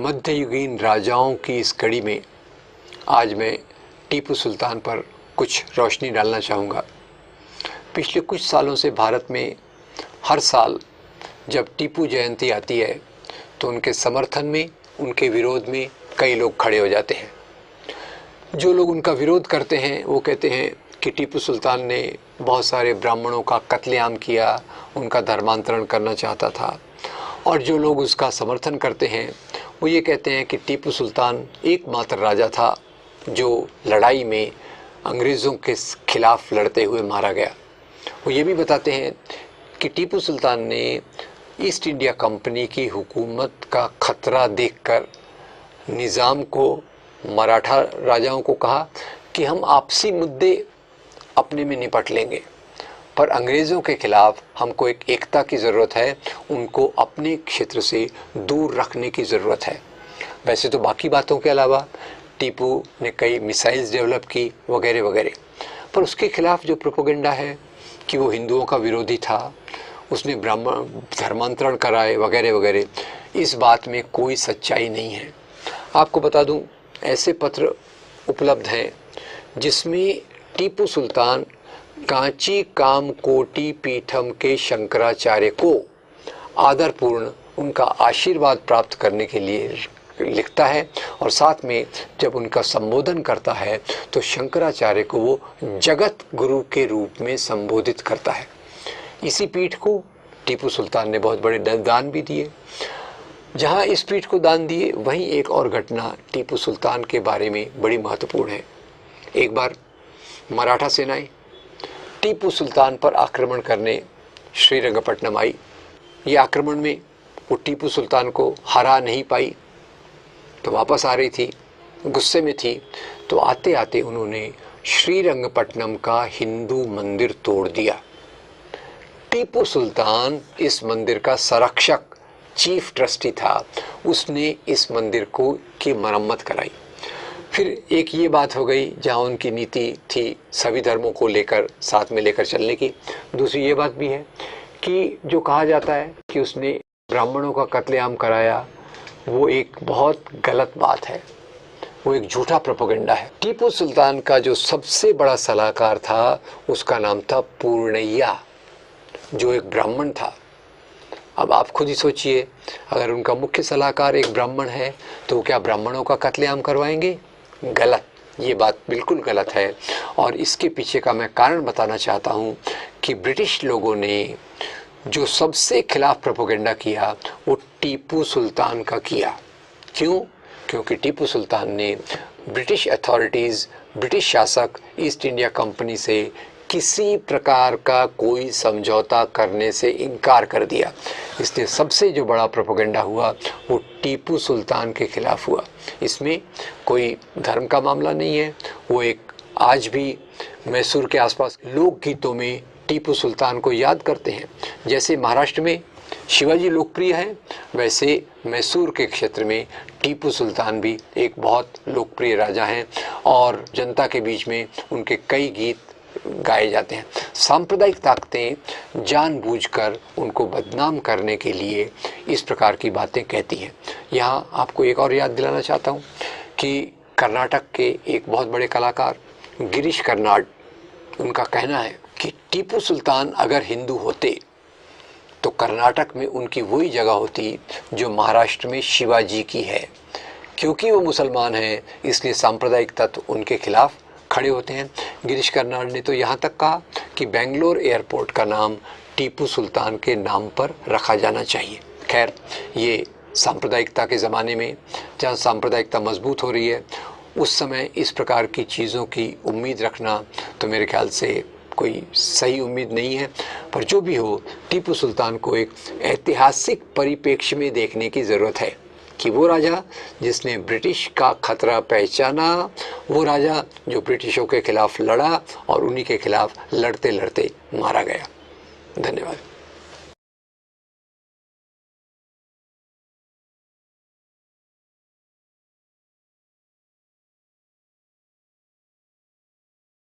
मध्ययुगीन राजाओं की इस कड़ी में आज मैं टीपू सुल्तान पर कुछ रोशनी डालना चाहूँगा। पिछले कुछ सालों से भारत में हर साल जब टीपू जयंती आती है तो उनके समर्थन में, उनके विरोध में कई लोग खड़े हो जाते हैं। जो लोग उनका विरोध करते हैं वो कहते हैं कि टीपू सुल्तान ने बहुत सारे ब्राह्मणों का कत्लेआम किया, उनका धर्मांतरण करना चाहता था। और जो लोग उसका समर्थन करते हैं वो ये कहते हैं कि टीपू सुल्तान एकमात्र राजा था जो लड़ाई में अंग्रेज़ों के खिलाफ़ लड़ते हुए मारा गया। वो ये भी बताते हैं कि टीपू सुल्तान ने ईस्ट इंडिया कंपनी की हुकूमत का ख़तरा देखकर निज़ाम को, मराठा राजाओं को कहा कि हम आपसी मुद्दे अपने में निपट लेंगे, पर अंग्रेज़ों के ख़िलाफ़ हमको एक एकता की ज़रूरत है, उनको अपने क्षेत्र से दूर रखने की ज़रूरत है। वैसे तो बाकी बातों के अलावा टीपू ने कई मिसाइल्स डेवलप की वगैरह वगैरह, पर उसके ख़िलाफ़ जो प्रोपेगेंडा है कि वो हिंदुओं का विरोधी था, उसने ब्राह्मण धर्मांतरण कराए वगैरह वगैरह, इस बात में कोई सच्चाई नहीं है। आपको बता दूं, ऐसे पत्र उपलब्ध हैं जिसमें टीपू सुल्तान कांची कामकोटि पीठम के शंकराचार्य को आदरपूर्ण उनका आशीर्वाद प्राप्त करने के लिए लिखता है, और साथ में जब उनका संबोधन करता है तो शंकराचार्य को वो जगत गुरु के रूप में संबोधित करता है। इसी पीठ को टीपू सुल्तान ने बहुत बड़े दान भी दिए। जहाँ इस पीठ को दान दिए वहीं एक और घटना टीपू सुल्तान के बारे में बड़ी महत्वपूर्ण है। एक बार मराठा सेनाएं टीपू सुल्तान पर आक्रमण करने श्रीरंगपट्टनम आई। ये आक्रमण में वो टीपू सुल्तान को हरा नहीं पाई तो वापस आ रही थी, गुस्से में थी, तो आते आते उन्होंने श्रीरंगपट्टनम का हिंदू मंदिर तोड़ दिया। टीपू सुल्तान इस मंदिर का संरक्षक, चीफ ट्रस्टी था, उसने इस मंदिर की मरम्मत कराई। फिर एक ये बात हो गई जहाँ उनकी नीति थी सभी धर्मों को लेकर साथ में लेकर चलने की। दूसरी ये बात भी है कि जो कहा जाता है कि उसने ब्राह्मणों का कत्लेआम कराया, वो एक बहुत गलत बात है, वो एक झूठा प्रोपेगेंडा है। टीपू सुल्तान का जो सबसे बड़ा सलाहकार था उसका नाम था पूर्णैया, जो एक ब्राह्मण था। अब आप खुद ही सोचिए, अगर उनका मुख्य सलाहकार एक ब्राह्मण है तो क्या ब्राह्मणों का कत्लेआम करवाएंगे? गलत, ये बात बिल्कुल गलत है। और इसके पीछे का मैं कारण बताना चाहता हूँ कि ब्रिटिश लोगों ने जो सबसे खिलाफ प्रोपेगेंडा किया वो टीपू सुल्तान का किया। क्यों? क्योंकि टीपू सुल्तान ने ब्रिटिश अथॉरिटीज़, ब्रिटिश शासक ईस्ट इंडिया कंपनी से किसी प्रकार का कोई समझौता करने से इनकार कर दिया। इसलिए सबसे जो बड़ा प्रोपेगेंडा हुआ वो टीपू सुल्तान के खिलाफ हुआ। इसमें कोई धर्म का मामला नहीं है। वो एक आज भी मैसूर के आसपास लोकगीतों में टीपू सुल्तान को याद करते हैं। जैसे महाराष्ट्र में शिवाजी लोकप्रिय है, वैसे मैसूर के क्षेत्र में टीपू सुल्तान भी एक बहुत लोकप्रिय राजा हैं और जनता के बीच में उनके कई गीत गाए जाते हैं। सांप्रदायिक ताकतें जानबूझकर उनको बदनाम करने के लिए इस प्रकार की बातें कहती हैं। यहाँ आपको एक और याद दिलाना चाहता हूँ कि कर्नाटक के एक बहुत बड़े कलाकार गिरीश कर्नाड, उनका कहना है कि टीपू सुल्तान अगर हिंदू होते तो कर्नाटक में उनकी वही जगह होती जो महाराष्ट्र में शिवाजी की है। क्योंकि वो मुसलमान हैं इसलिए सांप्रदायिक तत्व उनके खिलाफ खड़े होते हैं। गिरीश कर्नाड ने तो यहाँ तक कहा कि बेंगलोर एयरपोर्ट का नाम टीपू सुल्तान के नाम पर रखा जाना चाहिए। खैर, ये सांप्रदायिकता के ज़माने में जहाँ सांप्रदायिकता मजबूत हो रही है उस समय इस प्रकार की चीज़ों की उम्मीद रखना तो मेरे ख्याल से कोई सही उम्मीद नहीं है। पर जो भी हो, टीपू सुल्तान को एक ऐतिहासिक परिप्रेक्ष्य में देखने की ज़रूरत है कि वो राजा जिसने ब्रिटिश का खतरा पहचाना, वो राजा जो ब्रिटिशों के खिलाफ लड़ा और उन्हीं के खिलाफ लड़ते लड़ते मारा गया। धन्यवाद।